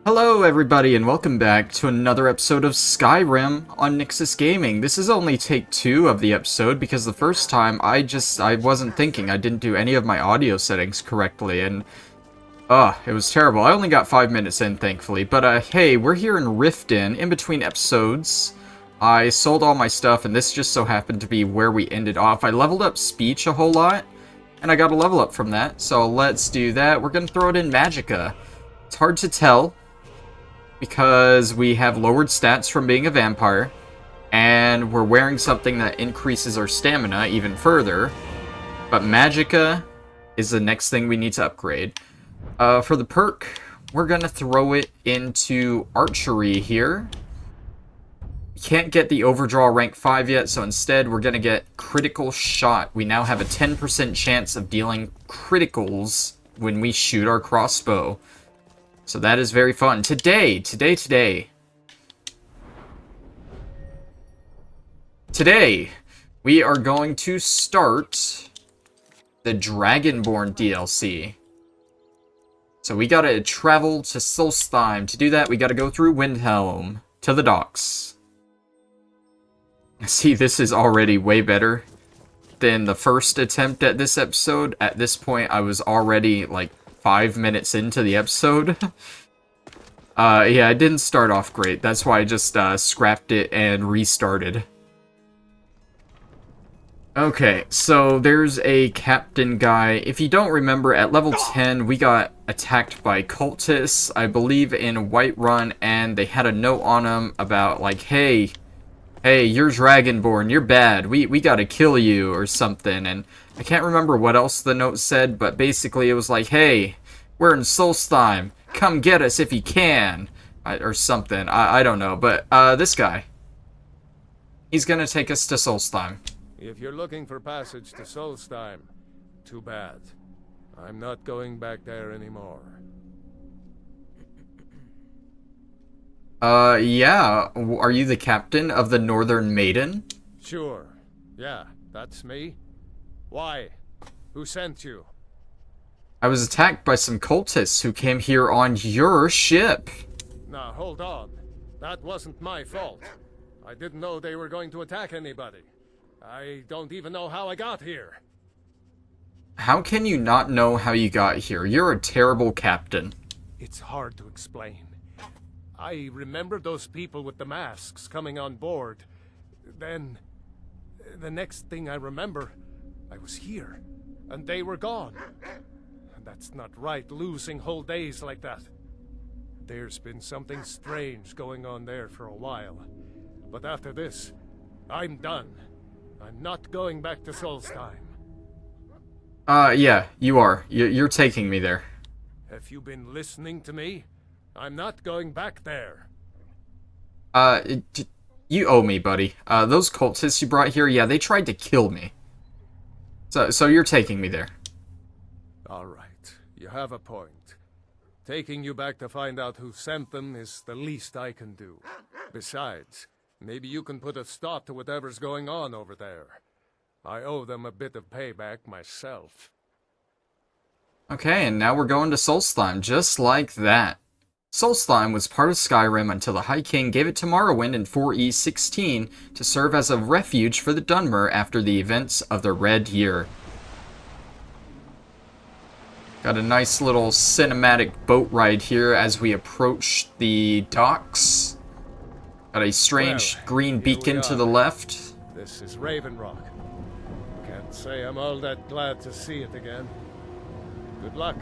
Hello everybody and welcome back to another episode of Skyrim on Nyxus Gaming. This is only take 2 of the episode because the first time I wasn't thinking. I didn't do any of my audio settings correctly and it was terrible. I only got 5 minutes in thankfully, but hey, we're here in Riften in between episodes. I sold all my stuff and this just so happened to be where we ended off. I leveled up speech a whole lot and I got a level up from that. So let's do that. We're going to throw it in Magicka. It's hard to tell because we have lowered stats from being a vampire, and we're wearing something that increases our stamina even further. But Magicka is the next thing we need to upgrade. For the perk, we're gonna throw it into archery here. We can't get the overdraw rank 5 yet, so instead we're gonna get critical shot. We now have a 10% chance of dealing criticals when we shoot our crossbow. So that is very fun. Today, we are going to start the Dragonborn DLC. So we gotta travel to Solstheim. To do that, we gotta go through Windhelm to the docks. See, this is already way better than the first attempt at this episode. At this point, I was already, like, 5 minutes into the episode. Yeah, it didn't start off great. That's why I just scrapped it and restarted. Okay, so there's a captain guy. If you don't remember, at level 10, we got attacked by cultists, I believe in Whiterun, and they had a note on him about, like, hey, you're Dragonborn, you're bad, we gotta kill you, or something, and I can't remember what else the note said, but basically it was like, hey, we're in Solstheim, come get us if you can, or something, I don't know, but this guy, he's gonna take us to Solstheim. If you're looking for passage to Solstheim, too bad. I'm not going back there anymore. Yeah, are you the captain of the Northern Maiden? Sure. Yeah, that's me. Why? Who sent you? I was attacked by some cultists who came here on your ship. Now, hold on. That wasn't my fault. I didn't know they were going to attack anybody. I don't even know how I got here. How can you not know how you got here? You're a terrible captain. It's hard to explain. I remember those people with the masks coming on board. Then, the next thing I remember, I was here, and they were gone. That's not right, losing whole days like that. There's been something strange going on there for a while. But after this, I'm done. I'm not going back to Solstheim. Yeah, you are. You're taking me there. Have you been listening to me? I'm not going back there. You owe me, buddy. Those cultists you brought here, yeah, they tried to kill me. So you're taking me there. All right, you have a point. Taking you back to find out who sent them is the least I can do. Besides, maybe you can put a stop to whatever's going on over there. I owe them a bit of payback myself. Okay, and now we're going to Solstheim, just like that. Solstheim was part of Skyrim until the High King gave it to Morrowind in 4E16 to serve as a refuge for the Dunmer after the events of the Red Year. Got a nice little cinematic boat ride here as we approach the docks. Got a strange green beacon to the left. This is Raven Rock. Can't say I'm all that glad to see it again. Good luck.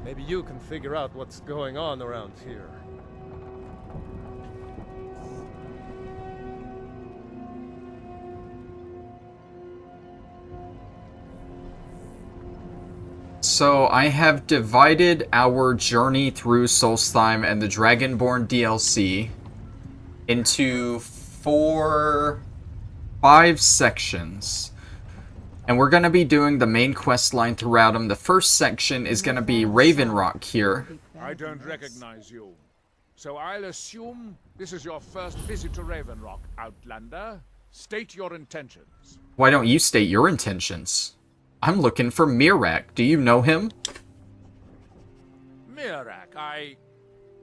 Maybe you can figure out what's going on around here. So I have divided our journey through Solstheim and the Dragonborn DLC into 5 sections. And we're going to be doing the main quest line throughout them. The first section is going to be Raven Rock here. I don't recognize you. So I'll assume this is your first visit to Raven Rock, Outlander. State your intentions. Why don't you state your intentions? I'm looking for Mirak. Do you know him? Mirak,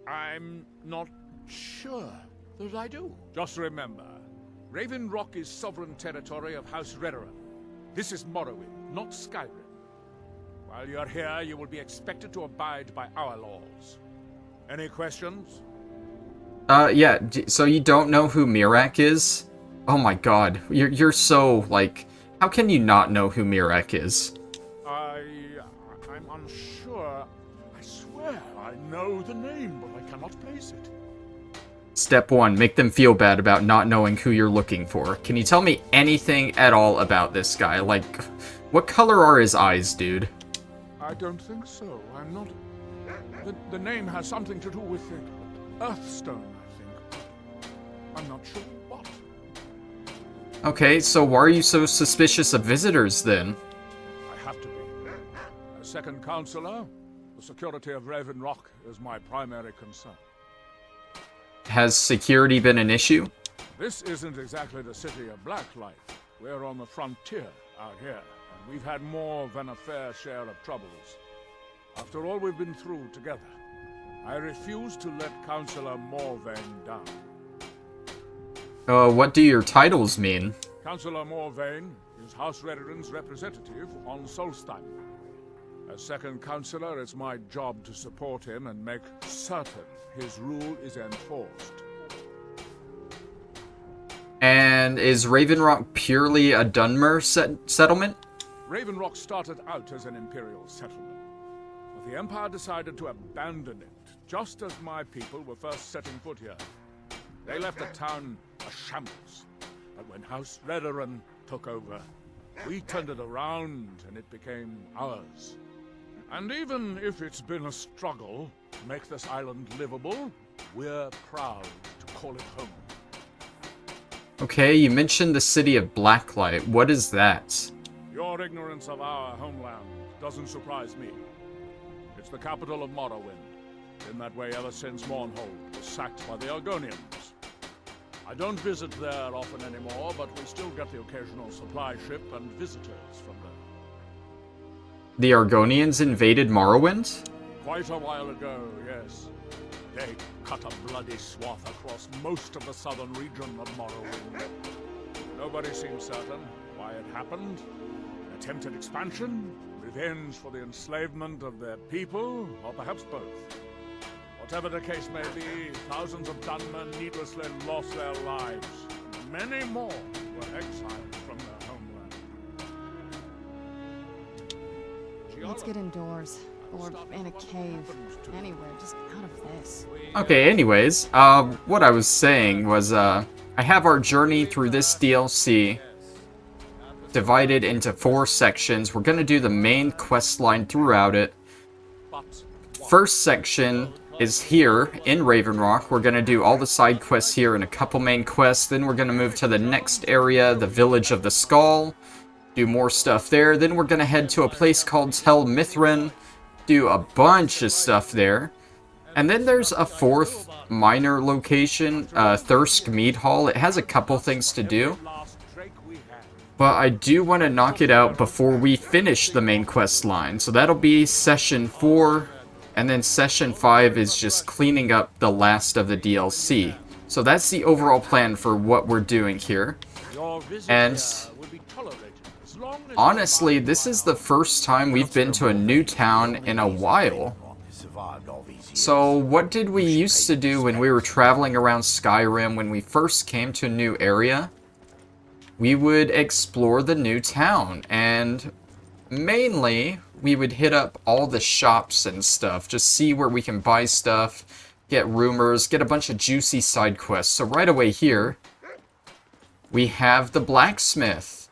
I'm not sure that I do. Just remember, Raven Rock is sovereign territory of House Redoran. This is Morrowind, not Skyrim. While you're here, you will be expected to abide by our laws. Any questions? Yeah, so you don't know who Mirak is? Oh my god, you're so, like, how can you not know who Mirak is? I'm unsure. I swear I know the name, but I cannot place it. Step 1, make them feel bad about not knowing who you're looking for. Can you tell me anything at all about this guy? Like, what color are his eyes, dude? I don't think so. I'm not... The name has something to do with the Earthstone, I think. I'm not sure what. Okay, so why are you so suspicious of visitors, then? I have to be. As second counselor, the security of Raven Rock is my primary concern. Has security been an issue? This isn't exactly the city of Blacklight. We're on the frontier out here, and we've had more than a fair share of troubles. After all we've been through together, I refuse to let Councillor Morvain down. What do your titles mean? Councillor Morvain is House Redoran's representative on Solstheim. As second councillor, it's my job to support him and make certain his rule is enforced. And is Raven Rock purely a Dunmer settlement? Raven Rock started out as an imperial settlement, but the Empire decided to abandon it, just as my people were first setting foot here. They left the town a shambles, but when House Redoran took over, we turned it around and it became ours. And even if it's been a struggle to make this island livable, we're proud to call it home. Okay, you mentioned the city of Blacklight. What is that? Your ignorance of our homeland doesn't surprise me. It's the capital of Morrowind. Been that way ever since Mournhold was sacked by the Argonians. I don't visit there often anymore, but we still get the occasional supply ship and visitors from there. The Argonians invaded Morrowind? Quite a while ago, yes. They cut a bloody swath across most of the southern region of Morrowind. Nobody seems certain why it happened. Attempted expansion, revenge for the enslavement of their people, or perhaps both. Whatever the case may be, thousands of Dunmer needlessly lost their lives. Many more were exiled from their homeland. Let's get indoors. Or in a cave. Anywhere, just out of this. Okay, anyways, what I was saying was, I have our journey through this DLC divided into 4 sections. We're gonna do the main quest line throughout it. First section is here in Raven Rock. We're gonna do all the side quests here and a couple main quests. Then we're gonna move to the next area, the Village of the Skull. Do more stuff there. Then we're gonna head to a place called Tel Mithrin. Do a bunch of stuff there. And then there's a 4th minor location, Thirsk Mead Hall. It has a couple things to do, but I do want to knock it out before we finish the main quest line. So that'll be session 4, and then session 5 is just cleaning up the last of the DLC. So that's the overall plan for what we're doing here. And honestly, this is the first time we've been to a new town in a while. So what did we used to do when we were traveling around Skyrim when we first came to a new area? We would explore the new town, and mainly we would hit up all the shops and stuff, just see where we can buy stuff, get rumors, get a bunch of juicy side quests. So right away here, we have the blacksmith.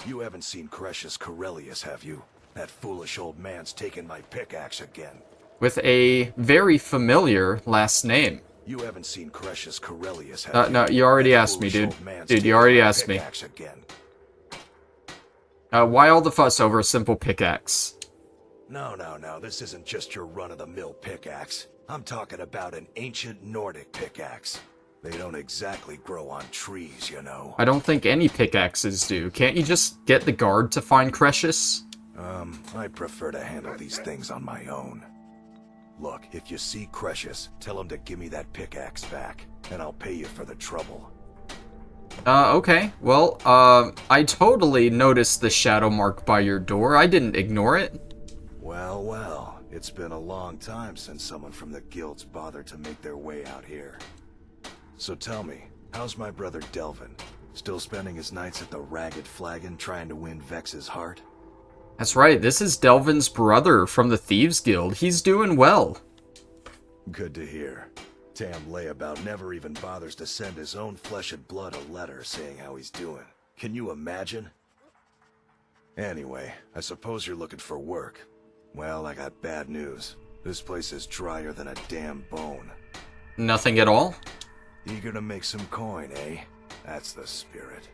You haven't seen Cretius Corellius, have you? That foolish old man's taken my pickaxe again. With a very familiar last name. You haven't seen Cretius Corellius, have you? No, you already asked me, dude. Dude, you already asked me. Why all the fuss over a simple pickaxe? No, this isn't just your run-of-the-mill pickaxe. I'm talking about an ancient Nordic pickaxe. They don't exactly grow on trees, you know. I don't think any pickaxes do. Can't you just get the guard to find Cretius? I'd prefer to handle these things on my own. Look, if you see Cretius, tell him to give me that pickaxe back, and I'll pay you for the trouble. Okay. Well, I totally noticed the shadow mark by your door. I didn't ignore it. Well, well, it's been a long time since someone from the guilds bothered to make their way out here. So tell me, how's my brother Delvin? Still spending his nights at the Ragged Flagon trying to win Vex's heart? That's right, this is Delvin's brother from the Thieves Guild. He's doing well. Good to hear. Tam Layabout never even bothers to send his own flesh and blood a letter saying how he's doing. Can you imagine? Anyway, I suppose you're looking for work. Well, I got bad news. This place is drier than a damn bone. Nothing at all? Eager to make some coin, eh? That's the spirit.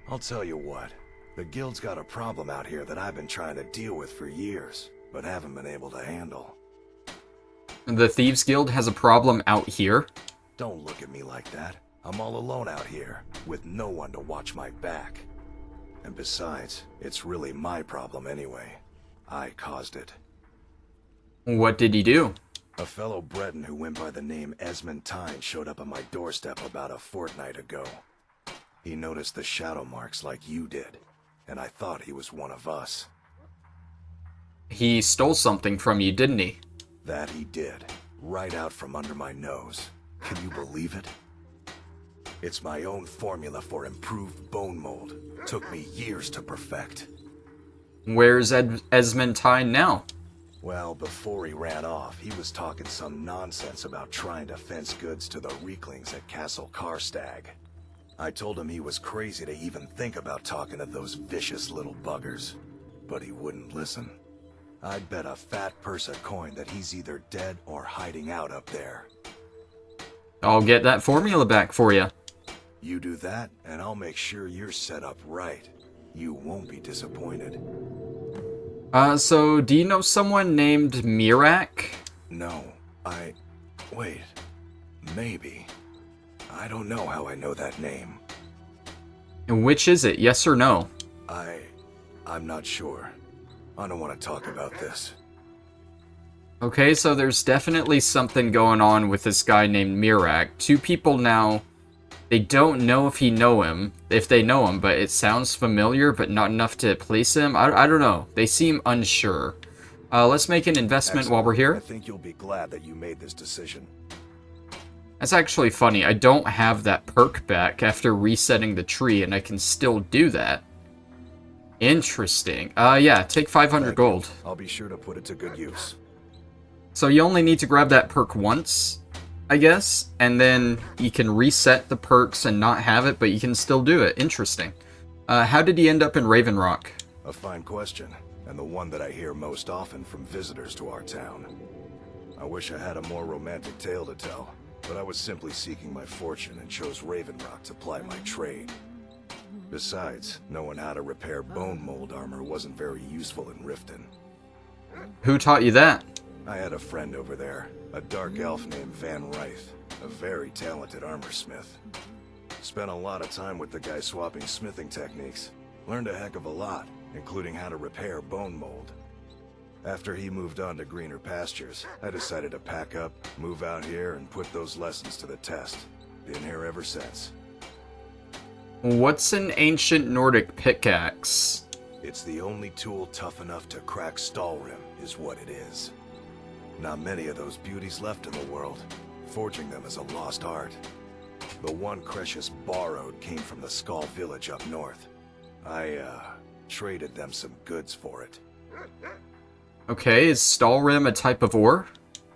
I'll tell you what. The guild's got a problem out here that I've been trying to deal with for years, but haven't been able to handle. The Thieves Guild has a problem out here? Don't look at me like that. I'm all alone out here, with no one to watch my back. And besides, it's really my problem anyway. I caused it. What did he do? A fellow Breton who went by the name Esmond Tyne showed up on my doorstep about a fortnight ago. He noticed the shadow marks like you did, and I thought he was one of us. He stole something from you, didn't he? That he did, right out from under my nose. Can you believe it? It's my own formula for improved bone mold. Took me years to perfect. Where's Esmond Tyne now? Well, before he ran off, he was talking some nonsense about trying to fence goods to the Reeklings at Castle Karstag. I told him he was crazy to even think about talking to those vicious little buggers, but he wouldn't listen. I'd bet a fat purse of coin that he's either dead or hiding out up there. I'll get that formula back for you. You do that, and I'll make sure you're set up right. You won't be disappointed. So do you know someone named Mirak? No, wait, maybe. I don't know how I know that name. And which is it, yes or no? I'm not sure. I don't want to talk about this. Okay, so there's definitely something going on with this guy named Mirak. Two people now, they don't know if they know him, but it sounds familiar, but not enough to place him. I don't know. They seem unsure. Let's make an investment while we're here. I think you'll be glad that you made this decision. That's actually funny. I don't have that perk back after resetting the tree, and I can still do that. Interesting. Yeah, take 500 gold. I'll be sure to put it to good use. So you only need to grab that perk once, I guess, and then you can reset the perks and not have it, but you can still do it. Interesting. How did he end up in Raven Rock? A fine question, and the one that I hear most often from visitors to our town. I wish I had a more romantic tale to tell, but I was simply seeking my fortune and chose Raven Rock to ply my trade. Besides, knowing how to repair bone mold armor wasn't very useful in Riften. Who taught you that? I had a friend over there, a dark elf named Van Rythe, a very talented armorsmith. Spent a lot of time with the guy swapping smithing techniques. Learned a heck of a lot, including how to repair bone mold. After he moved on to greener pastures, I decided to pack up, move out here, and put those lessons to the test. Been here ever since. What's an ancient Nordic pickaxe? It's the only tool tough enough to crack Stalrim, is what it is. Not many of those beauties left in the world. Forging them is a lost art. The one Cretius borrowed came from the Skull village up north. I, traded them some goods for it. Okay, is Stalrim a type of ore?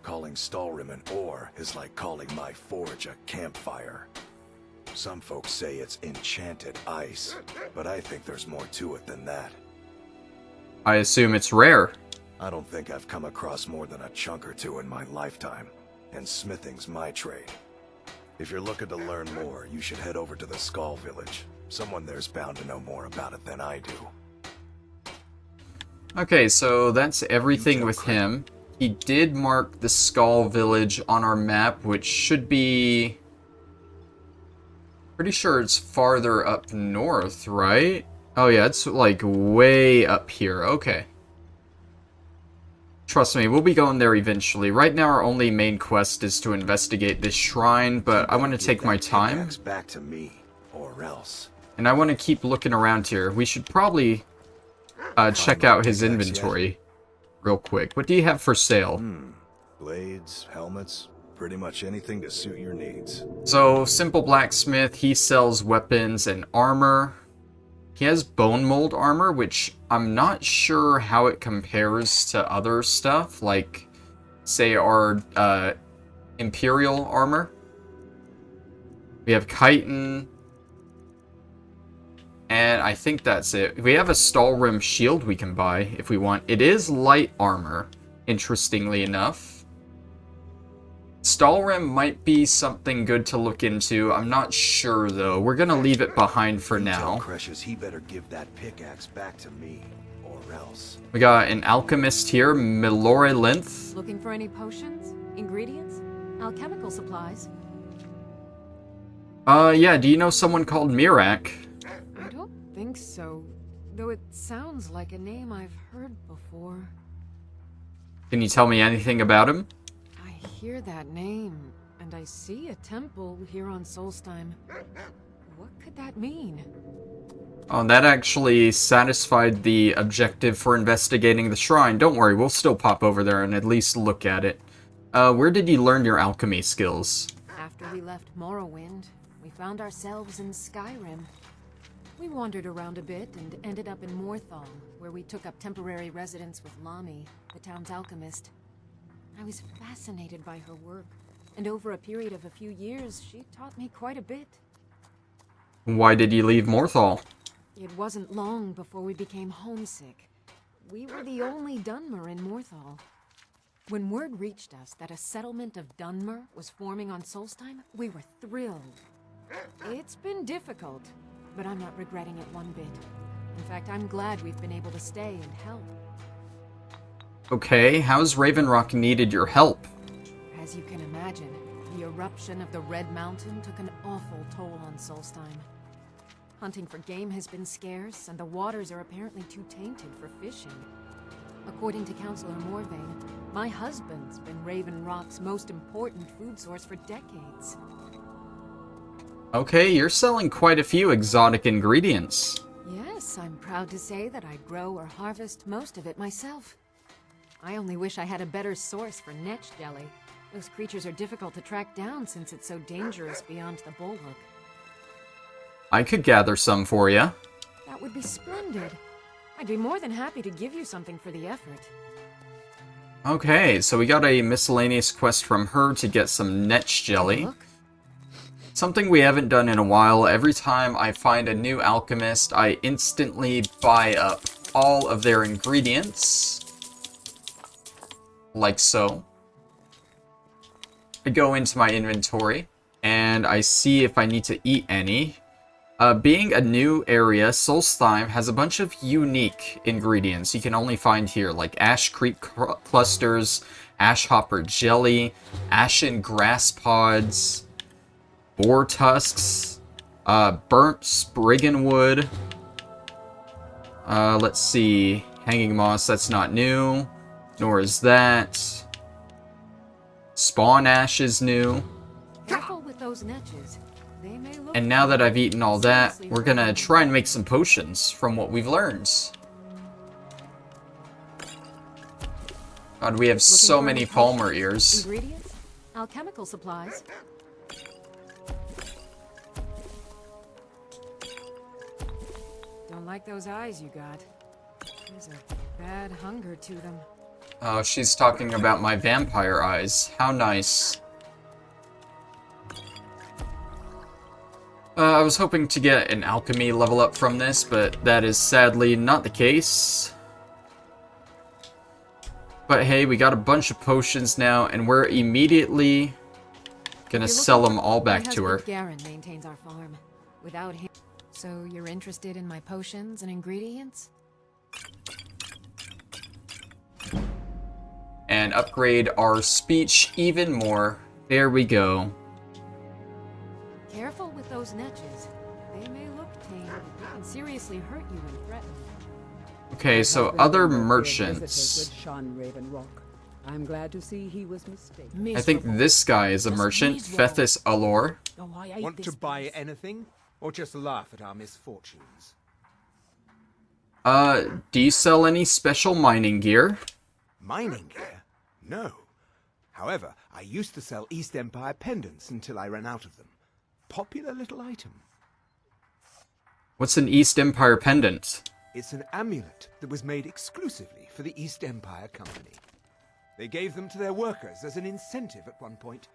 Calling Stalrim an ore is like calling my forge a campfire. Some folks say it's enchanted ice, but I think there's more to it than that. I assume it's rare. I don't think I've come across more than a chunk or two in my lifetime, and smithing's my trade. If you're looking to learn more, you should head over to the Skull village. Someone there's bound to know more about it than I do. Okay, so that's everything with him. He did mark the Skull village on our map, which should be... Pretty sure it's farther up north, right? Oh yeah, it's like way up here. Okay. Trust me, we'll be going there eventually. Right now, our only main quest is to investigate this shrine, but I want to take my time. Back to me, or else. And I want to keep looking around here. We should probably check out his inventory real quick. What do you have for sale? Blades, helmets, pretty much anything to suit your needs. So, Simple Blacksmith, he sells weapons and armor. He has bone mold armor, which I'm not sure how it compares to other stuff, like, say, our Imperial armor. We have chitin. And I think that's it. We have a Stalrim shield we can buy if we want. It is light armor, interestingly enough. Stalrim might be something good to look into. I'm not sure, though. We're gonna leave it behind for now. Crushes, he better give that pickaxe back to me, or else. We got an alchemist here, Milore Length. Looking for any potions? Ingredients? Alchemical supplies? Yeah, do you know someone called Mirak? I don't think so. Though it sounds like a name I've heard before. Can you tell me anything about him? I hear that name, and I see a temple here on Solstheim. What could that mean? Oh, that actually satisfied the objective for investigating the shrine. Don't worry, we'll still pop over there and at least look at it. Where did you learn your alchemy skills? After we left Morrowind, we found ourselves in Skyrim. We wandered around a bit and ended up in Morthal, where we took up temporary residence with Lami, the town's alchemist. I was fascinated by her work, and over a period of a few years, she taught me quite a bit. Why did you leave Morthal? It wasn't long before we became homesick. We were the only Dunmer in Morthal. When word reached us that a settlement of Dunmer was forming on Solstheim, we were thrilled. It's been difficult, but I'm not regretting it one bit. In fact, I'm glad we've been able to stay and help. Okay, how's Raven Rock needed your help? As you can imagine, the eruption of the Red Mountain took an awful toll on Solstheim. Hunting for game has been scarce, and the waters are apparently too tainted for fishing. According to Councillor Morvain, my husband's been Raven Rock's most important food source for decades. Okay, you're selling quite a few exotic ingredients. Yes, I'm proud to say that I grow or harvest most of it myself. I only wish I had a better source for netch jelly. Those creatures are difficult to track down since it's so dangerous beyond the bulwark. I could gather some for you. That would be splendid. I'd be more than happy to give you something for the effort. Okay, so we got a miscellaneous quest from her to get some netch jelly. Look. Something we haven't done in a while. Every time I find a new alchemist, I instantly buy up all of their ingredients. Like so. I go into my inventory, and I see if I need to eat any. Being a new area, Solstheim has a bunch of unique ingredients you can only find here, like Ash Creep clusters, Ash Hopper jelly, Ashen grass pods, boar tusks, burnt spriggan wood. Let's see, hanging moss, that's not new, nor is that. Spawn ash is new. Careful with those netches. They may look. And now that I've eaten all that, we're gonna try and make some potions from what we've learned. God, we have so many Palmer ears. Ingredients? Alchemical supplies. Don't like those eyes you got. There's a bad hunger to them. Oh, she's talking about my vampire eyes. How nice. I was hoping to get an alchemy level up from this, but that is sadly not the case. But hey, we got a bunch of potions now, and we're immediately gonna sell them all back to her. Garen maintains our farm. Without him. So you're interested in my potions and ingredients? And upgrade our speech even more. There we go. Careful with those netches. They may look tame, but they can seriously hurt you when threatened. Okay, so other merchants. With Sean Raven Rock. I'm glad to see he was mistaken. I think this guy is a merchant, Fethis Alor. Oh, I hate Want this to buy place. anything? Or just laugh at our misfortunes? Do you sell any special mining gear? Mining gear? No. However, I used to sell East Empire pendants until I ran out of them. Popular little item. What's an East Empire pendant? It's an amulet that was made exclusively for the East Empire Company. They gave them to their workers as an incentive at one point,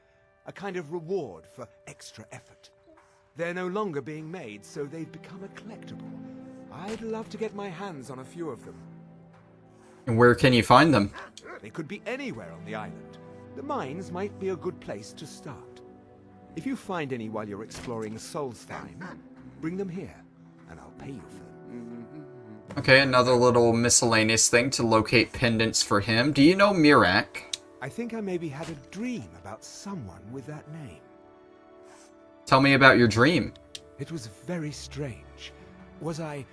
a kind of reward for extra effort. They're no longer being made, so they've become a collectible. I'd love to get my hands on a few of them. And where can you find them? They could be anywhere on the island. The mines might be a good place to start. If you find any while you're exploring Solstheim, bring them here, and I'll pay you for them. Okay, another little miscellaneous thing to locate pendants for him. Do you know Mirak? I think I maybe had a dream about someone with that name. Tell me about your dream. It was very strange. Was I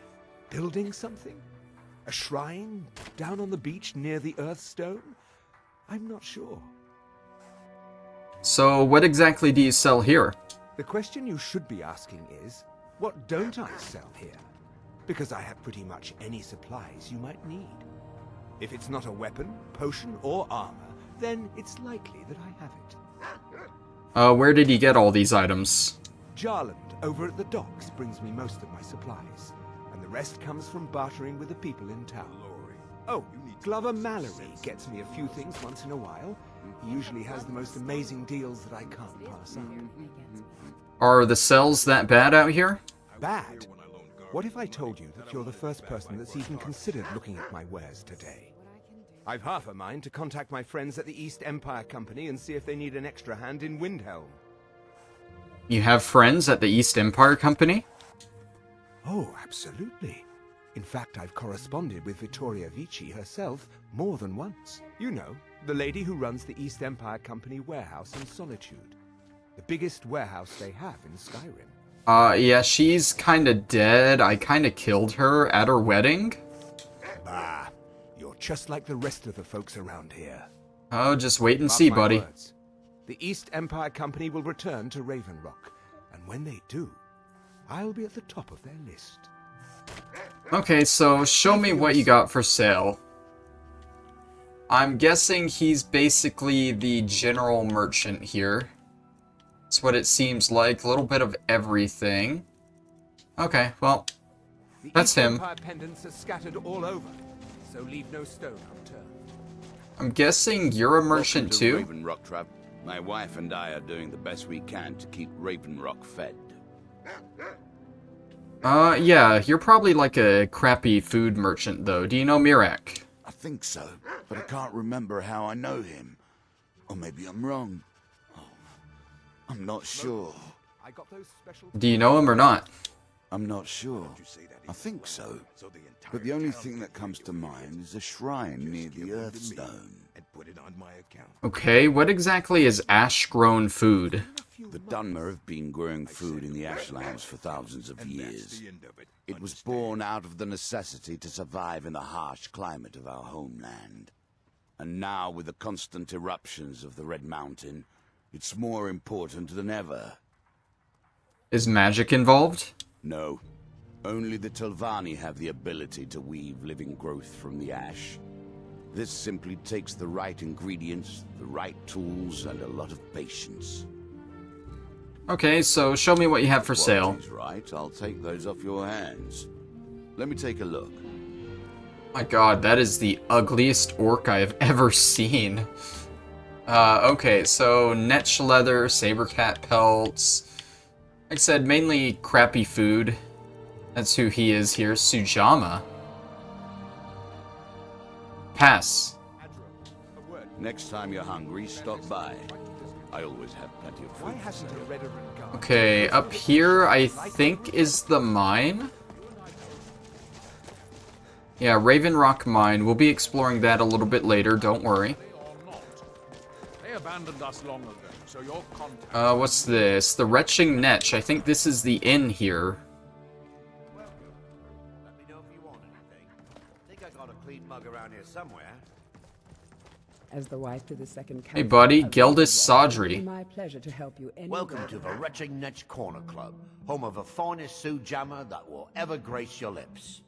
building something? A shrine down on the beach near the Earthstone? I'm not sure. So, what exactly do you sell here? The question you should be asking is, what don't I sell here? Because I have pretty much any supplies you might need. If it's not a weapon, potion, or armor, then it's likely that I have it. Where did you get all these items? Jarland, over at the docks, brings me most of my supplies, and the rest comes from bartering with the people in town. Oh, Glover Mallory gets me a few things once in a while. He usually has the most amazing deals that I can't pass up. Are the cells that bad out here? Bad? What if I told you that you're the first person that's even considered looking at my wares today? I've half a mind to contact my friends at the East Empire Company and see if they need an extra hand in Windhelm. You have friends at the East Empire Company? Oh, absolutely. In fact, I've corresponded with Vittoria Vici herself more than once. You know, the lady who runs the East Empire Company warehouse in Solitude. The biggest warehouse they have in Skyrim. Yeah, she's kinda dead. I kinda killed her at her wedding. Bah, you're just like the rest of the folks around here. Oh, just wait and Mark see, my buddy. words. The East Empire Company will return to Raven Rock, and when they do, I'll be at the top of their list. Okay, so show me what you got for sale. I'm guessing he's basically the general merchant here. That's what it seems like. A little bit of everything. Okay, well, The that's East him. Empire pendants are scattered all over, so leave no stone unturned. I'm guessing you're a merchant Welcome to too? Raven Rock, Trav. My wife and I are doing the best we can to keep Raven Rock fed. Yeah, you're probably like a crappy food merchant though. Do you know Mirak? I think so, but I can't remember how I know him. Or maybe I'm wrong. Oh, I'm not sure. I got those special. Do you know him or not? I'm not sure. I think so. But the only thing that comes to mind is a shrine near the Earthstone. Okay, what exactly is ash-grown food? The Dunmer have been growing food in the Ashlands for thousands of years. It was born out of the necessity to survive in the harsh climate of our homeland. And now, with the constant eruptions of the Red Mountain, it's more important than ever. Is magic involved? No. Only the Telvanni have the ability to weave living growth from the ash. This simply takes the right ingredients, the right tools, and a lot of patience. Okay, so show me what you have for sale. Quality's right, I'll take those off your hands. Let me take a look. My god, that is the ugliest orc I have ever seen. Okay, so netch leather, saber cat pelts. Like I said, mainly crappy food. That's who he is here, Sujama. Pass. Next time you're hungry, stop by. I always have plenty of Why food. hasn't a Redoran guard? Okay, up here I think is the mine. Yeah, Raven Rock Mine. We'll be exploring that a little bit later, don't worry. They abandoned us long ago, so your contact... What's this? The Retching Netch. I think this is the inn here. Let me know if you want anything. I think I got a clean mug around here somewhere. As the wife to the second Hey council buddy, of Geldis Windsong, Sadri. it's my pleasure to help you any Welcome way. to the Retching Netch Corner Club, home of the finest Sujammer that will ever grace your lips.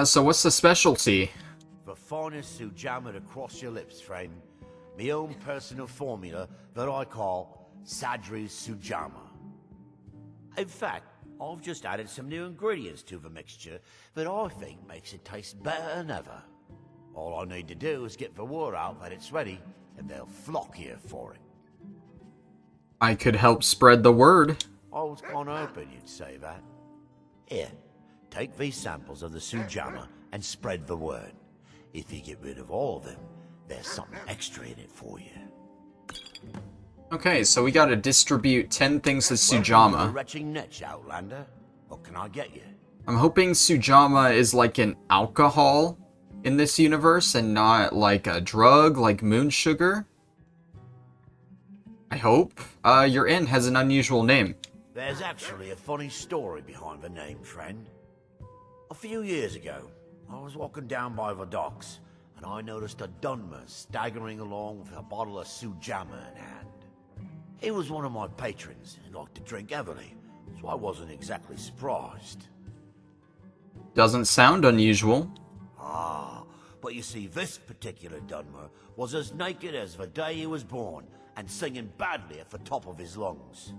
So what's the specialty? The finest Sujammer to cross your lips, friend. My own personal formula that I call Sadri's Sujammer. In fact, I've just added some new ingredients to the mixture that I think makes it taste better than ever. All I need to do is get the word out that it's ready, and they'll flock here for it. I could help spread the word. I was kinda hoping you'd say that. Here, take these samples of the Sujammer and spread the word. If you get rid of all of them, there's something extra in it for you. Okay, so we gotta distribute 10 things of Welcome to Sujamma. the Retching Netch, Outlander. What can I get you? I'm hoping Sujamma is like an alcohol in this universe and not like a drug like moon sugar. I hope. Your inn has an unusual name. There's actually a funny story behind the name, friend. A few years ago, I was walking down by the docks, and I noticed a Dunmer staggering along with a bottle of Sujamma in hand. He was one of my patrons and liked to drink heavily, so I wasn't exactly surprised. Doesn't sound unusual. Ah, but you see, this particular Dunmer was as naked as the day he was born, and singing badly at the top of his lungs.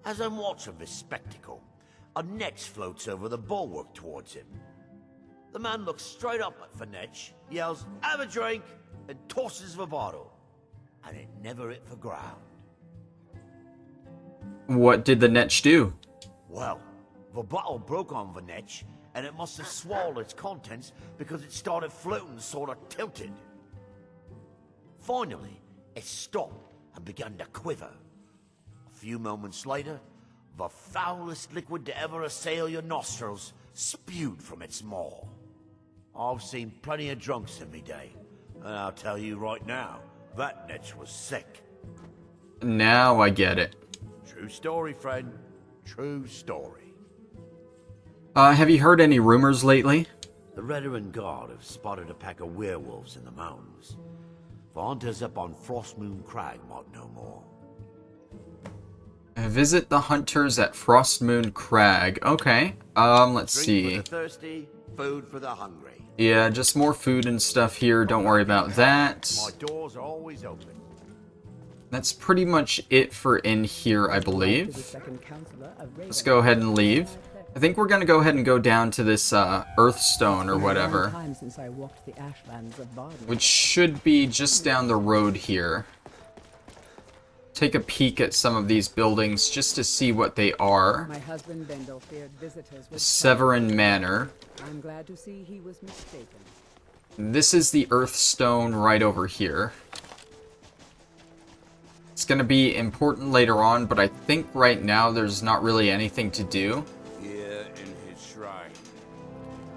As I'm watching this spectacle, a netch floats over the bulwark towards him. The man looks straight up at the netch, yells, "Have a drink," and tosses the bottle. And it never hit the ground. What did the netch do? Well, the bottle broke on the netch, and it must have swallowed its contents because it started floating sort of tilted. Finally, it stopped and began to quiver. A few moments later, the foulest liquid to ever assail your nostrils spewed from its maw. I've seen plenty of drunks in me day, and I'll tell you right now, that netch was sick. Now I get it. True story, friend. True story. Have you heard any rumors lately? The Runic Guard have spotted a pack of werewolves in the mountains. The hunters up on Frostmoon Crag might know more. Visit the hunters at Frostmoon Crag. Okay. Let's Drink see. for the thirsty, food for the hungry. Yeah, just more food and stuff here. Don't worry about that. My doors are always open. That's pretty much it for in here, I To the believe. second councillor of Let's go ahead and leave. I think we're gonna go ahead and go down to this Earthstone or whatever, Time since I walked the ashlands of Barden. which should be just down the road here. Take a peek at some of these buildings just to see what they are. My husband Bendel feared visitors with Severin Manor. I'm glad to see he was mistaken. This is the Earthstone right over here. It's gonna be important later on, but I think right now there's not really anything to do. Here in his shrine.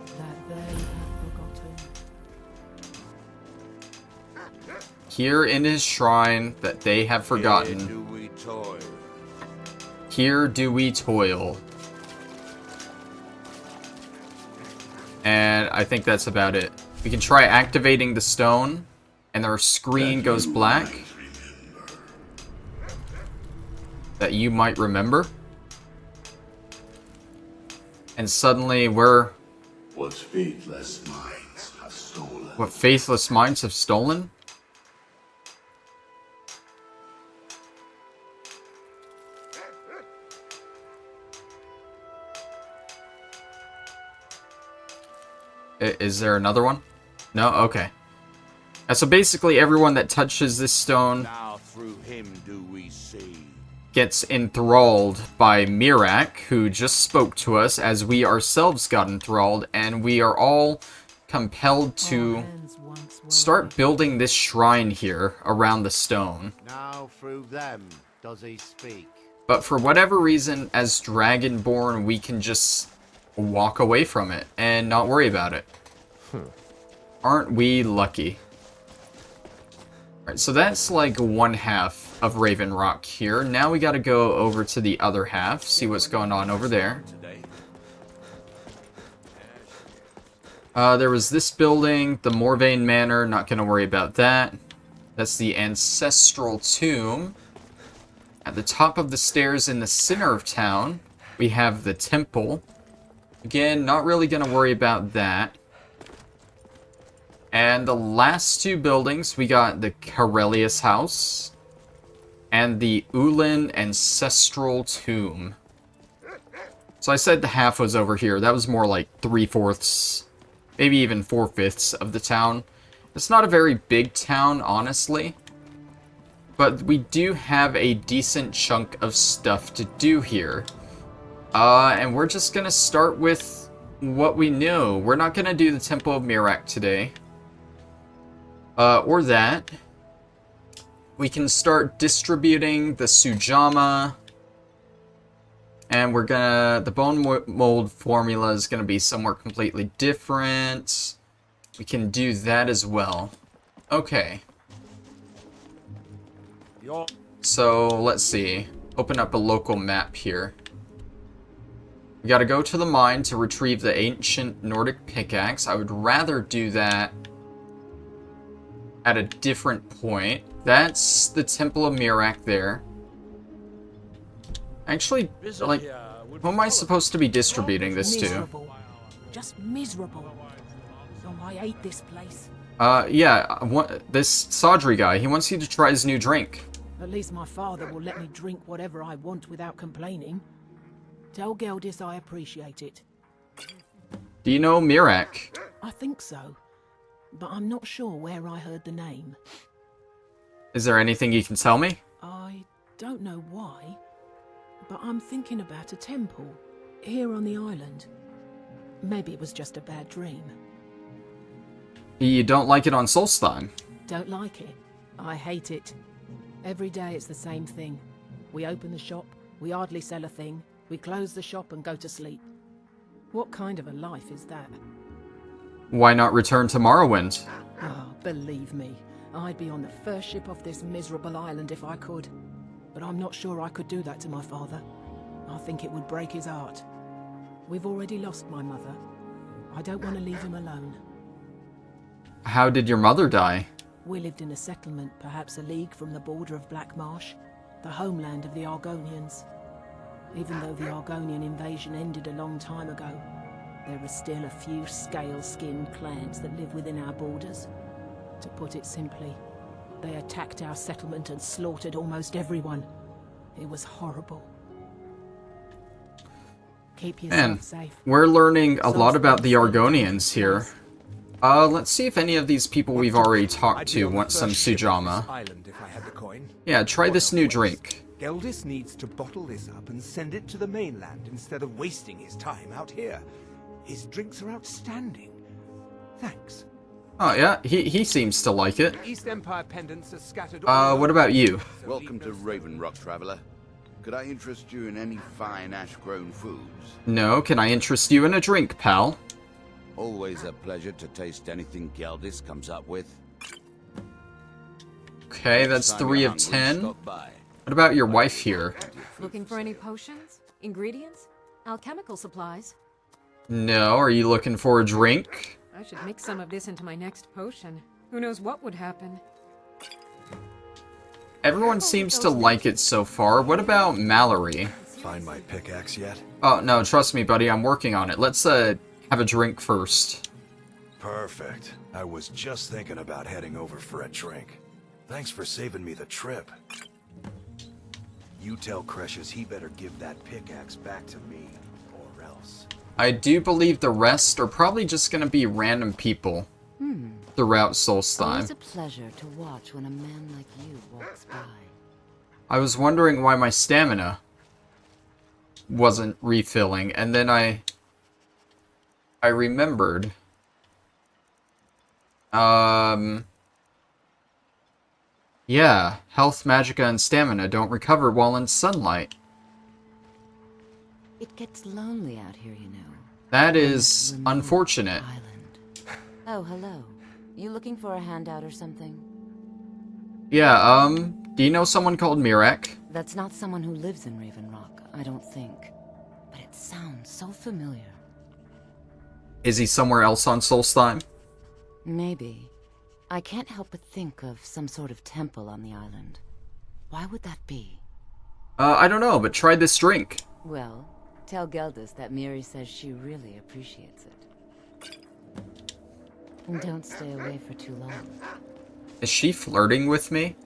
That they have forgotten. Here in his shrine that they have Here forgotten. do we toil. Here do we toil. And I think that's about it. We can try activating the stone, and our screen goes black. That you might remember. And suddenly we're... What faithless minds have stolen. What faithless minds have stolen? Is there another one? No? Okay. So basically everyone that touches this stone Now through him do we see. gets enthralled by Mirak, who just spoke to us as we ourselves got enthralled, and we are all compelled to start building this shrine here around the stone. Now through them does he speak. But for whatever reason, as Dragonborn, we can just walk away from it and not worry about it. Aren't we lucky? Alright, so that's like one half of Raven Rock here. Now we gotta go over to the other half, see what's going on over there. Today. There was this building, the Morvain Manor, not gonna worry about that. That's the Ancestral Tomb. At the top of the stairs in the center of town, we have the Temple. Again, not really gonna worry about that. And the last two buildings, we got the Karelius House and the Ulin Ancestral Tomb. So I said the half was over here. That was more like 3/4, maybe even 4/5 of the town. It's not a very big town, honestly. But we do have a decent chunk of stuff to do here. And we're just gonna start with what we know. We're not gonna do the Temple of Mirak today. Or that. We can start distributing the Sujama. And we're gonna... the bone mold formula is gonna be somewhere completely different. We can do that as well. Okay. So, let's see. Open up a local map here. We gotta go to the mine to retrieve the ancient Nordic pickaxe. I would rather do that at a different point. That's the Temple of Mirak there. Actually, like, who am I supposed to be distributing this to? Miserable. Just miserable. Oh, I hate this place. Yeah, this Sadri guy, he wants you to try his new drink. At least my father will let me drink whatever I want without complaining. Tell Geldis I appreciate it. Do you know Mirak? I think so, but I'm not sure where I heard the name. Is there anything you can tell me? I don't know why, but I'm thinking about a temple here on the island. Maybe it was just a bad dream. You don't like it on Solstheim? Don't like it. I hate it. Every day it's the same thing. We open the shop, we hardly sell a thing, we close the shop and go to sleep. What kind of a life is that? Why not return to Morrowind? Oh, believe me, I'd be on the first ship off this miserable island if I could. But I'm not sure I could do that to my father. I think it would break his heart. We've already lost my mother. I don't want to leave him alone. How did your mother die? We lived in a settlement, perhaps a league from the border of Black Marsh, the homeland of the Argonians. Even though the Argonian invasion ended a long time ago, there are still a few scale-skinned clans that live within our borders. To put it simply, they attacked our settlement and slaughtered almost everyone. It was horrible. Keep yourself safe. We're learning a lot about the Argonians here. Let's see if any of these people we've already talked to want some Sujama. Yeah, try this new drink. Geldis needs to bottle this up and send it to the mainland instead of wasting his time out here. His drinks are outstanding. Thanks. Oh yeah, he seems to like it. East Empire pendants are scattered What about you? Welcome to Raven Rock, traveler. Could I interest you in any fine ash-grown foods? No, can I interest you in a drink, pal? Always a pleasure to taste anything Geldis comes up with. Okay, that's 3 of 10. What about your wife here? Looking for any potions? Ingredients? Alchemical supplies? No, are you looking for a drink? I should mix some of this into my next potion. Who knows what would happen? Everyone seems to like it so far. What about Mallory? Find my pickaxe yet? Oh, no, trust me, buddy. I'm working on it. Let's, have a drink first. Perfect. I was just thinking about heading over for a drink. Thanks for saving me the trip. You tell Cresius he better give that pickaxe back to me, or else. I do believe the rest are probably just gonna be random people throughout Solstheim. It's a pleasure to watch when a man like you walks by. I was wondering why my stamina wasn't refilling, and then I remembered. Yeah, health, magicka, and stamina don't recover while in sunlight. It gets lonely out here, you know. That is unfortunate. Island. Oh, hello. You looking for a handout or something? Yeah, do you know someone called Mirak? That's not someone who lives in Raven Rock, I don't think. But it sounds so familiar. Is he somewhere else on Solstheim? Maybe. I can't help but think of some sort of temple on the island. Why would that be? I don't know, but try this drink. Well, tell Geldis that Miri says she really appreciates it. And don't stay away for too long. Is she flirting with me?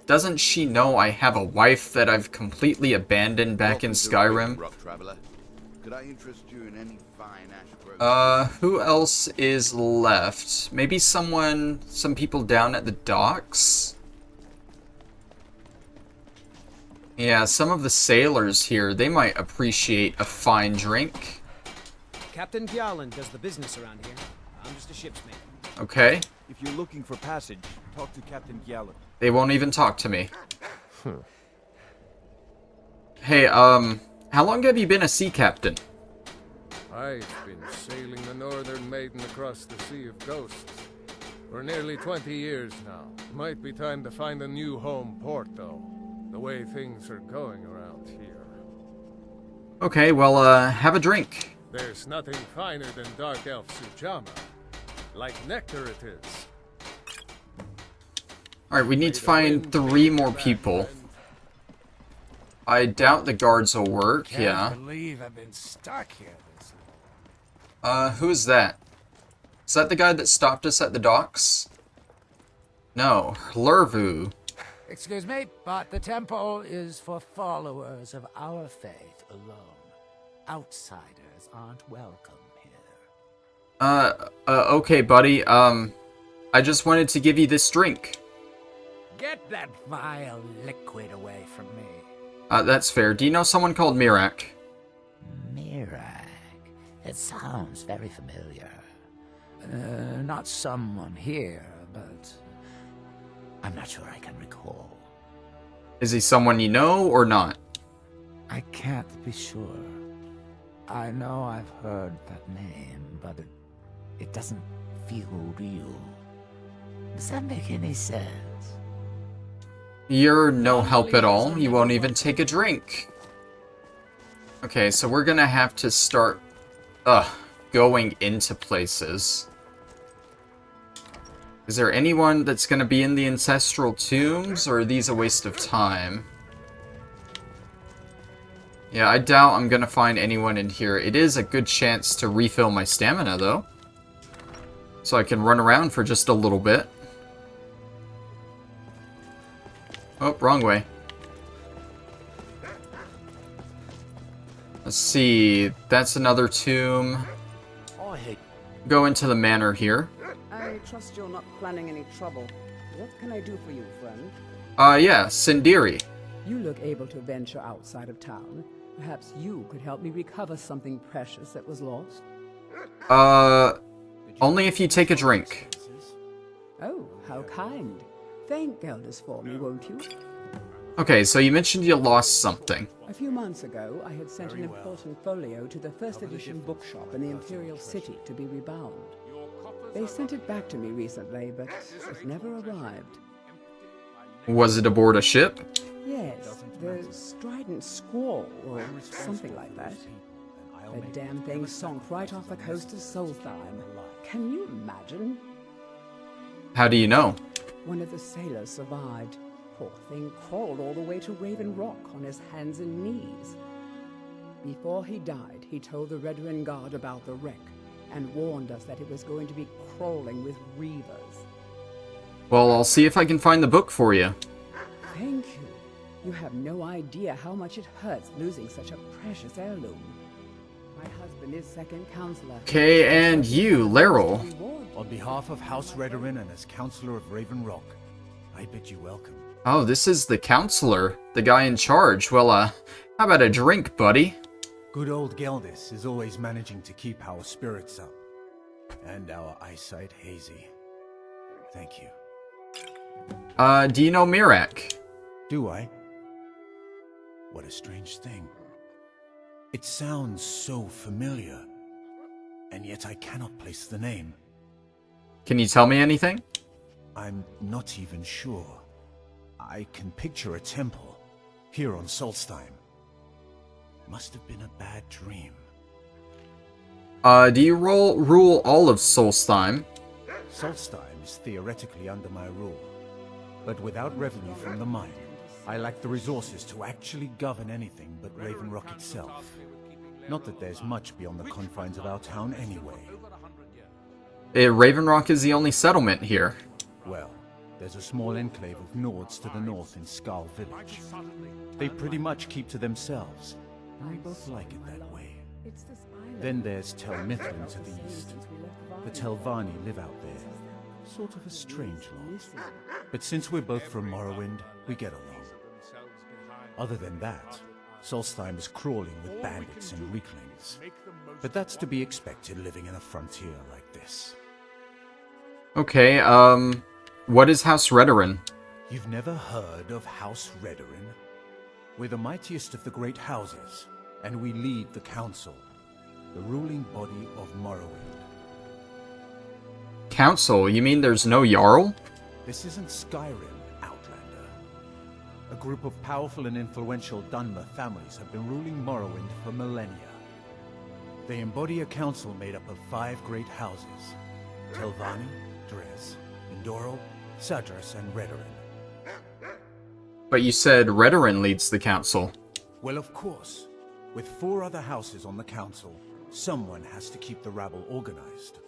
Doesn't she know I have a wife that I've completely abandoned back in Skyrim? Could I interest you in any fine ash growth? Who else is left? Maybe some people down at the docks? Yeah, some of the sailors here, they might appreciate a fine drink. Captain Gjalland does the business around here. I'm just a shipsmate. Okay. If you're looking for passage, talk to Captain Gjalland. They won't even talk to me. Hey, how long have you been a sea captain? I've been sailing the Northern Maiden across the Sea of Ghosts for nearly 20 years now. Might be time to find a new home port, though. The way things are going around here. Okay, well, have a drink. There's nothing finer than Dark Elf Sujama. Like nectar it is. Alright, we need to find 3 more people. I doubt the guards will work, yeah. Can't believe I've been stuck here this long. Who is that? Is that the guy that stopped us at the docks? No, Lervu. Excuse me, but the temple is for followers of our faith alone. Outsiders aren't welcome here. Okay, buddy, I just wanted to give you this drink. Get that vile liquid away from me. That's fair. Do you know someone called Mirak? Mirak. It sounds very familiar. Not someone here, but I'm not sure I can recall. Is he someone you know or not? I can't be sure. I know I've heard that name, but it doesn't feel real. Does that make any sense? You're no help at all. You won't even take a drink. Okay, so we're gonna have to start, going into places. Is there anyone that's gonna be in the ancestral tombs, or are these a waste of time? Yeah, I doubt I'm gonna find anyone in here. It is a good chance to refill my stamina, though. So I can run around for just a little bit. Oh, wrong way. Let's see. That's another tomb. Go into the manor here. I trust you're not planning any trouble. What can I do for you, friend? Yeah, Sindiri. You look able to venture outside of town. Perhaps you could help me recover something precious that was lost? Only if you take a drink. Oh, how kind. Thank Geldis for me, won't you? Okay, so you mentioned you lost something. A few months ago, I had sent an important folio to the first edition bookshop in the Imperial City to be rebound. They sent it back to me recently, but it never arrived. Was it aboard a ship? Yes, the Strident Squall, or something like that. The damn thing sunk right off the coast of Solstheim. Can you imagine? How do you know? One of the sailors survived. Poor thing crawled all the way to Raven Rock on his hands and knees. Before he died, he told the Red Guard about the wreck and warned us that it was going to be crawling with reavers. Well, I'll see if I can find the book for you. Thank you. You have no idea how much it hurts losing such a precious heirloom. My husband is second counselor. Okay, and you, Laryl. On behalf of House Redorin and as Counselor of Raven Rock, I bid you welcome. Oh, this is the counselor, the guy in charge. Well, how about a drink, buddy? Good old Geldis is always managing to keep our spirits up. And our eyesight hazy. Thank you. Do you know Mirak? Do I? What a strange thing. It sounds so familiar, and yet I cannot place the name. Can you tell me anything? I'm not even sure. I can picture a temple here on Solstheim. Must have been a bad dream. Do you rule all of Solstheim? Solstheim is theoretically under my rule, but without revenue from the mine, I lack the resources to actually govern anything but Raven Rock itself. Not that there's much beyond the confines of our town anyway. Raven Rock is the only settlement here. Well, there's a small enclave of Nords to the north in Skal Village. They pretty much keep to themselves, and we both like it that way. Then there's Tel Mithlin to the east. The Telvanni live out there. Sort of a strange lot. But since we're both from Morrowind, we get along. Other than that, Solstheim is crawling with bandits and weaklings. But that's to be expected living in a frontier like this. Okay, what is House Redoran? You've never heard of House Redoran? We're the mightiest of the great houses, and we lead the council, the ruling body of Morrowind. Council? You mean there's no Jarl? This isn't Skyrim, Outlander. A group of powerful and influential Dunmer families have been ruling Morrowind for millennia. They embody a council made up of 5 great houses: Telvanni, Dres, Indoril, Sadras, and Redoran. But you said Redoran leads the council. Well, of course. With 4 other houses on the council, someone has to keep the rabble organized.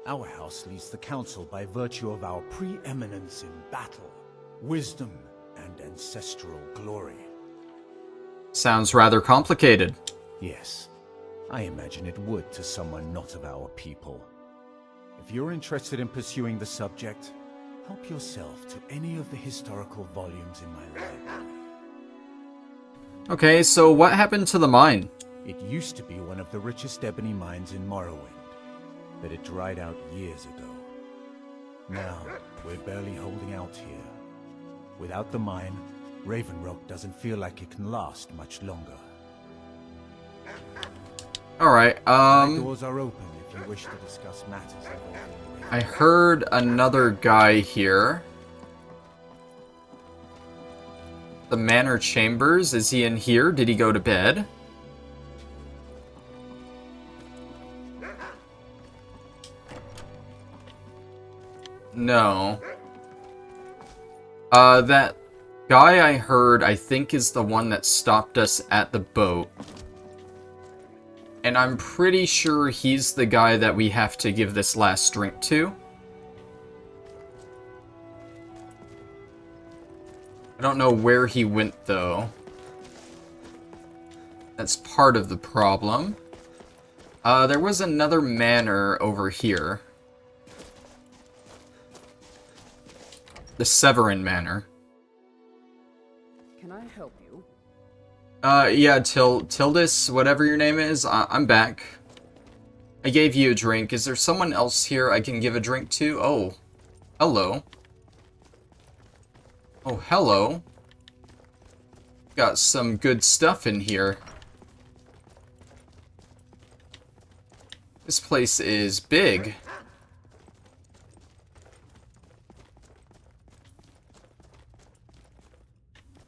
Our house leads the council by virtue of our preeminence in battle, wisdom, and ancestral glory. Sounds rather complicated. Yes, I imagine it would to someone not of our people. If you're interested in pursuing the subject, help yourself to any of the historical volumes in my library. Okay, so what happened to the mine? It used to be one of the richest ebony mines in Morrowind, but it dried out years ago. Now, we're barely holding out here. Without the mine, Raven Rock doesn't feel like it can last much longer. Alright, My doors are open if you wish to discuss matters involving Raven. I heard another guy here. The Manor Chambers, is he in here? Did he go to bed? No. That guy I heard, I think, is the one that stopped us at the boat. And I'm pretty sure he's the guy that we have to give this last drink to. I don't know where he went, though. That's part of the problem. There was another manor over here. The Severin Manor. Can I help you? Yeah, Tildis, whatever your name is, I'm back. I gave you a drink. Is there someone else here I can give a drink to? Oh, hello. Oh, hello. Got some good stuff in here. This place is big.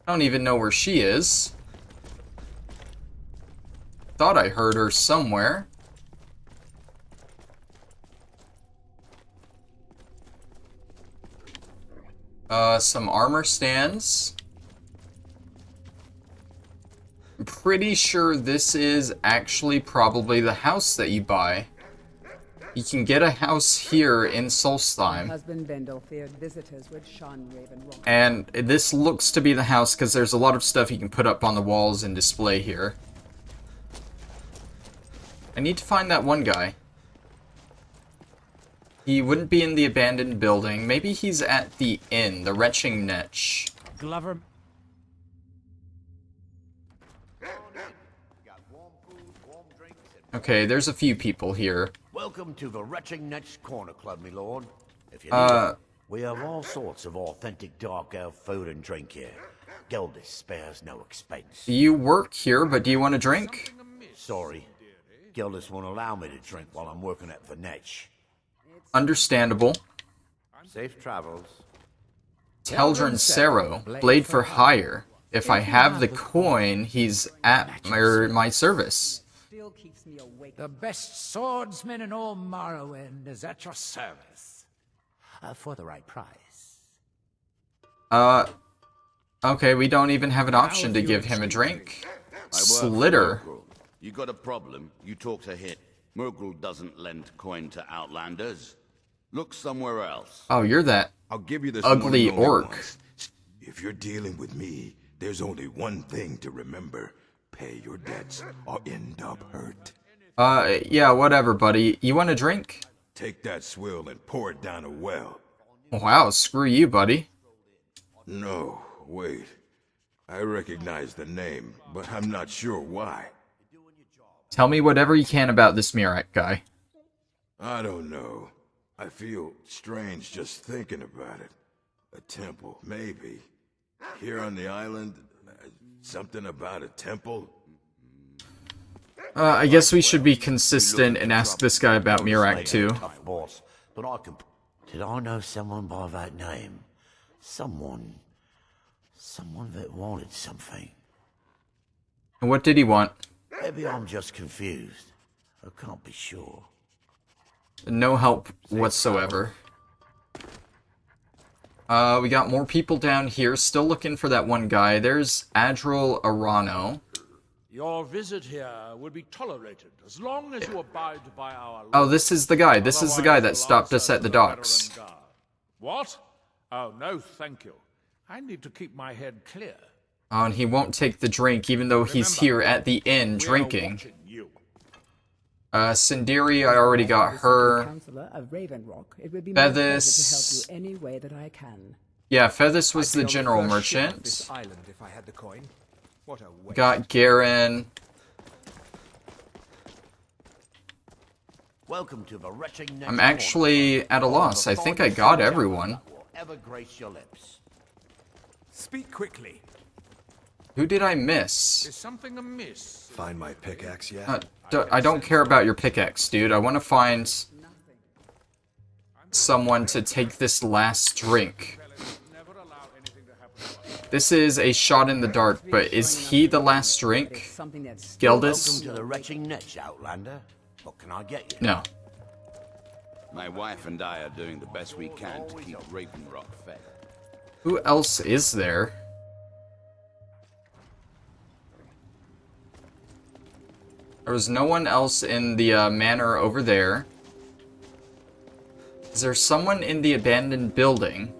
I don't even know where she is. Thought I heard her somewhere. Some armor stands. I'm pretty sure this is actually probably the house that you buy. You can get a house here in Solstheim. Husband Bendel feared visitors would shun Raven Rock. And this looks to be the house because there's a lot of stuff you can put up on the walls and display here. I need to find that one guy. He wouldn't be in the abandoned building. Maybe he's at the inn, the Retching Netch. Glover. Okay, there's a few people here. Welcome to the Retching Netch Corner Club, my lord. If you need it, we have all sorts of authentic dark elf food and drink here. Gildas spares no expense. You work here, but do you want a drink? Sorry. Gildas won't allow me to drink while I'm working at the Netch. Understandable. Safe travels. Teldrin Sero, Blade for Hire. If I have the coin, he's at my service. still keeps me awake. The best swordsman in all Morrowind is at your service. For the right price. Okay, we don't even have an option to give him a drink. Slitter. You got a problem, you talk to him. Murgrel doesn't lend coin to outlanders. Look somewhere else. Oh, you're that I'll give you this ugly warning only orc. once. If you're dealing with me, there's only one thing to remember. Pay your debts or end up hurt. Yeah, whatever, buddy. You want a drink? Take that swill and pour it down a well. Wow, screw you, buddy. No, wait. I recognize the name, but I'm not sure why. Tell me whatever you can about this Mirak guy. I don't know. I feel strange just thinking about it. A temple, maybe. Here on the island, something about a temple? I guess we should be consistent and ask this guy about Mirak too. Tough boss, but I can... Did I know someone by that name? Someone that wanted something. And what did he want? Maybe I'm just confused. I can't be sure. No help whatsoever. We got more people down here, still looking for that one guy. There's Adril Arano. Your visit here will be tolerated as long as you abide by our laws. Oh, this is the guy. This is the guy that stopped us at the docks. What? Oh, no, thank you. I need to keep my head clear. Oh, and he won't take the drink, even though he's here at the inn drinking. Sindiri, I already got her. Counselor of Ravenrock, it would be my pleasure to help Fethis. you any way that I can. Yeah, Fethis was the general merchant. This island if I had the coin. What a waste. Got Garen. Welcome to the wretched next I'm actually at a loss. I think I got everyone. ever grace your lips. Speak quickly. Who did I miss? Is something amiss? Find my pickaxe yet? I don't care about your pickaxe, dude. I want to find someone to take this last drink. This is a shot in the dark, but is he the last drink? Geldis? Welcome to the wretched niche, Outlander. What can I get you? No. My wife and I are doing the best we can to keep Ravenrock fed. Who else is there? There was no one else in the manor over there. Is there someone in the abandoned building?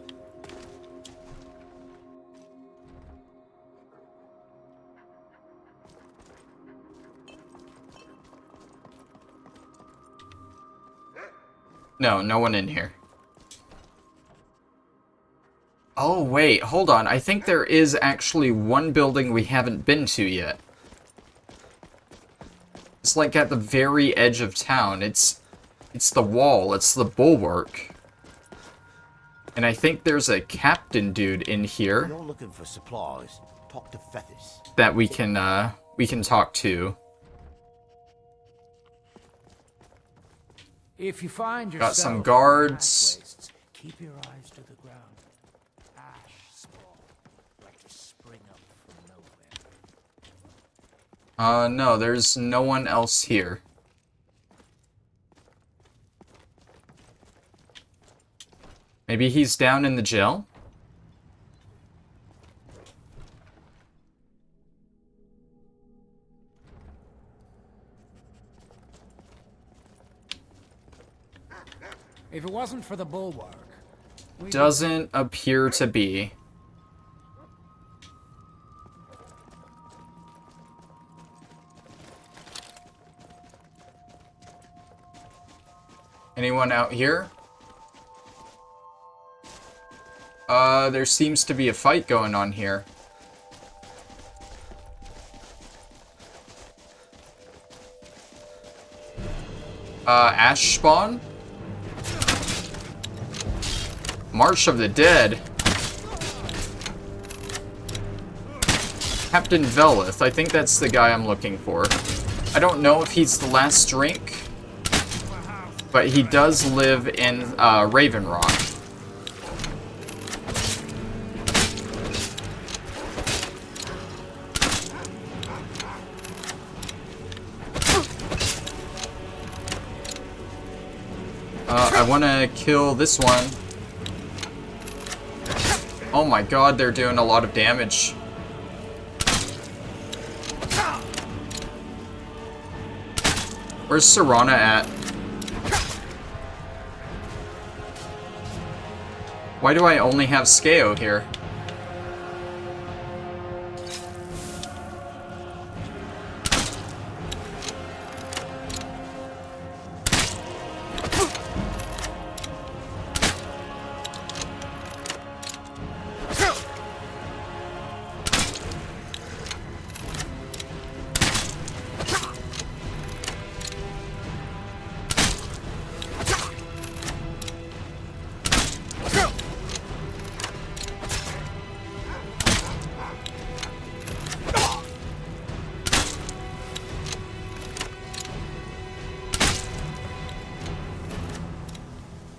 No, no one in here. Oh, wait, hold on. I think there is actually one building we haven't been to yet. It's like at the very edge of town. It's the wall. It's the bulwark. And I think there's a captain dude in here. You're looking for supplies. Talk to Fethis. That we can talk to. If you find Got some yourself guards. wastes, keep your eyes to the ground. Ash spawn, like to spring up from nowhere. No, there's no one else here. Maybe he's down in the jail? If it wasn't for the bulwark, Doesn't appear to be. Anyone out here? There seems to be a fight going on here. Ash spawn? March of the Dead. Captain Velith, I think that's the guy I'm looking for. I don't know if he's the last drink, but he does live in Ravenrock. I want to kill this one. Oh my god, they're doing a lot of damage. Where's Serana at? Why do I only have SKO here?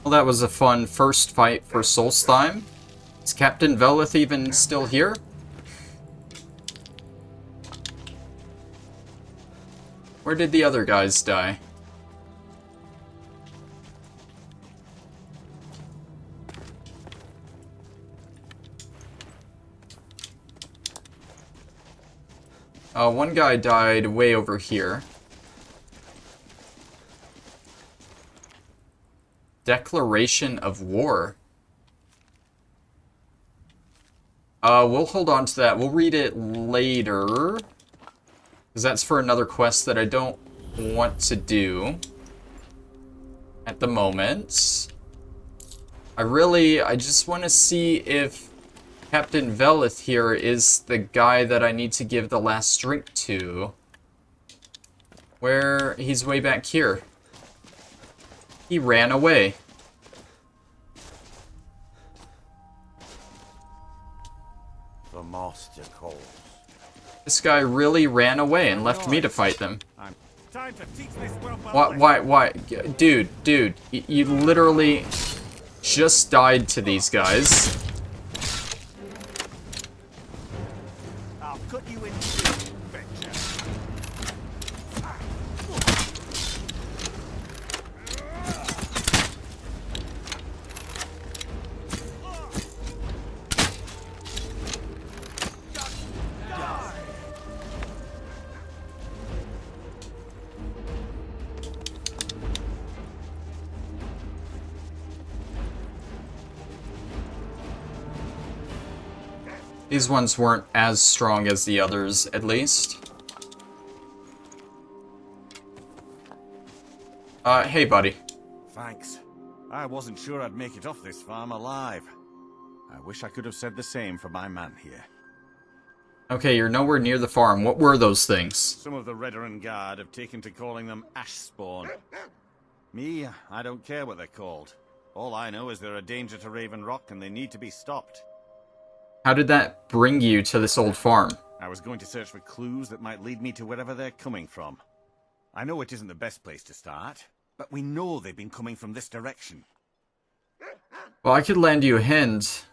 Well, that was a fun first fight for Solstheim. Is Captain Velith even still here? Where did the other guys die? One guy died way over here. Declaration of War. We'll hold on to that. We'll read it later. Because that's for another quest that I don't want to do at the moment. I just want to see if Captain Velith here is the guy that I need to give the last drink to. Where he's way back here. He ran away. The master calls. This guy really ran away and left me to fight them. Why? Dude, you literally just died to these guys. I'll cut you in two, betcha. These ones weren't as strong as the others, at least. Hey, buddy. Thanks. I wasn't sure I'd make it off this farm alive. I wish I could have said the same for my man here. Okay, you're nowhere near the farm. What were those things? Some of the Redder Guard have taken to calling them ash spawn. Me, I don't care what they're called. All I know is they're a danger to Raven Rock and they need to be stopped. How did that bring you to this old farm? I was going to search for clues that might lead me to wherever they're coming from. I know it isn't the best place to start, but we know they've been coming from this direction. Well, I could land you a hint.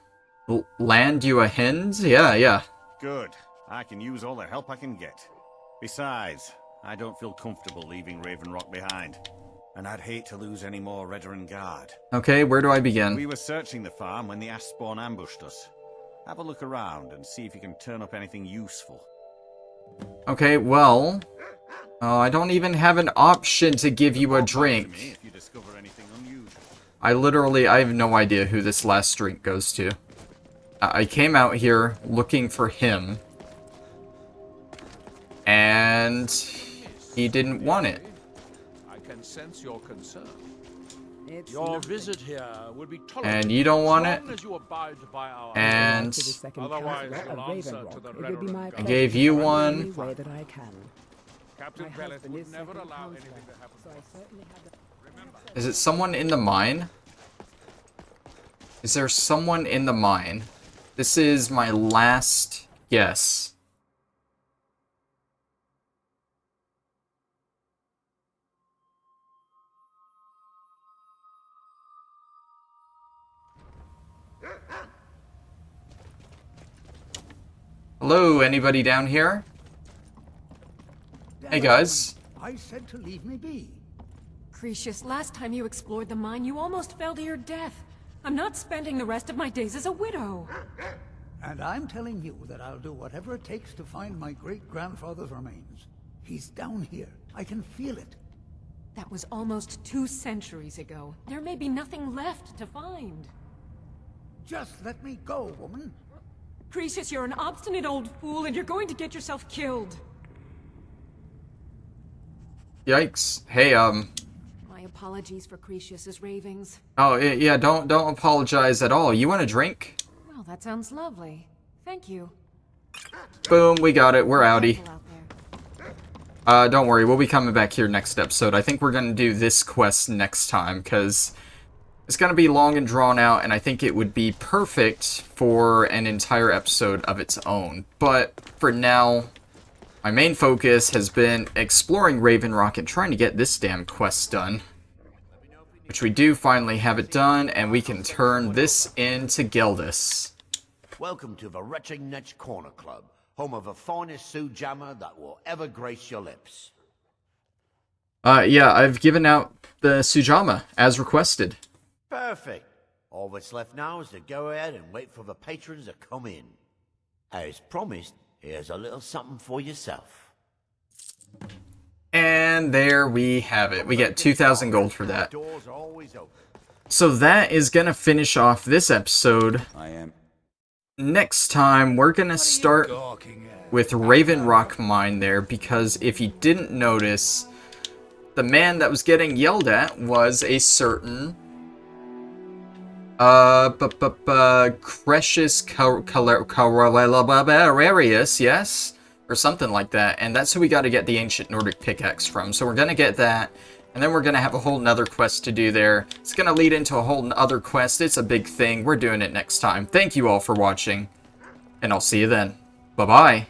Land you a hint? Yeah. Good. I can use all the help I can get. Besides, I don't feel comfortable leaving Raven Rock behind. And I'd hate to lose any more Redder Guard. Okay, where do I begin? We were searching the farm when the ash spawn ambushed us. Have a look around and see if you can turn up anything useful. Okay, well... I don't even have an option to give you a drink. If you discover anything unusual. I have no idea who this last drink goes to. I came out here looking for him. And... he didn't want it. I can sense your concern. Your visit here will be tolerated and you don't want as it. long as you abide by our And otherwise you'll answer to the Redder I gave you one. Captain Velith would never allow anything to happen. Is it someone in the mine? Is there someone in the mine? This is my last guess. Hello, anybody down here? Hey guys. I said to leave me be. Cretius, last time you explored the mine, you almost fell to your death. I'm not spending the rest of my days as a widow. And I'm telling you that I'll do whatever it takes to find my great-grandfather's remains. He's down here. I can feel it. That was almost 2 centuries ago. There may be nothing left to find. Just let me go, woman. Cretius, you're an obstinate old fool, and you're going to get yourself killed. Yikes. Hey, My apologies for Cretius's ravings. Oh, yeah, don't apologize at all. You want a drink? Well, that sounds lovely. Thank you. Boom, we got it. We're outie. Don't worry, we'll be coming back here next episode. I think we're gonna do this quest next time, because it's gonna be long and drawn out, and I think it would be perfect for an entire episode of its own. But for now, my main focus has been exploring Raven Rock and trying to get this damn quest done. Which we do finally have it done, and we can turn this into Gildus. Welcome to the Retching Netch Corner Club, home of the finest Sujammer that will ever grace your lips. Yeah, I've given out the Sujamma, as requested. Perfect. All that's left now is to go ahead and wait for the patrons to come in. As promised, here's a little something for yourself. And there we have it. We get 2,000 gold for that. So that is going to finish off this episode. Next time, we're going to start with Raven Rock Mine there, because if you didn't notice, the man that was getting yelled at was a certain Cretius Cavalarius, yes? Or something like that, and that's who we got to get the Ancient Nordic Pickaxe from. So we're going to get that, and then we're going to have a whole nother quest to do there. It's going to lead into a whole other quest. It's a big thing. We're doing it next time. Thank you all for watching, and I'll see you then. Bye-bye.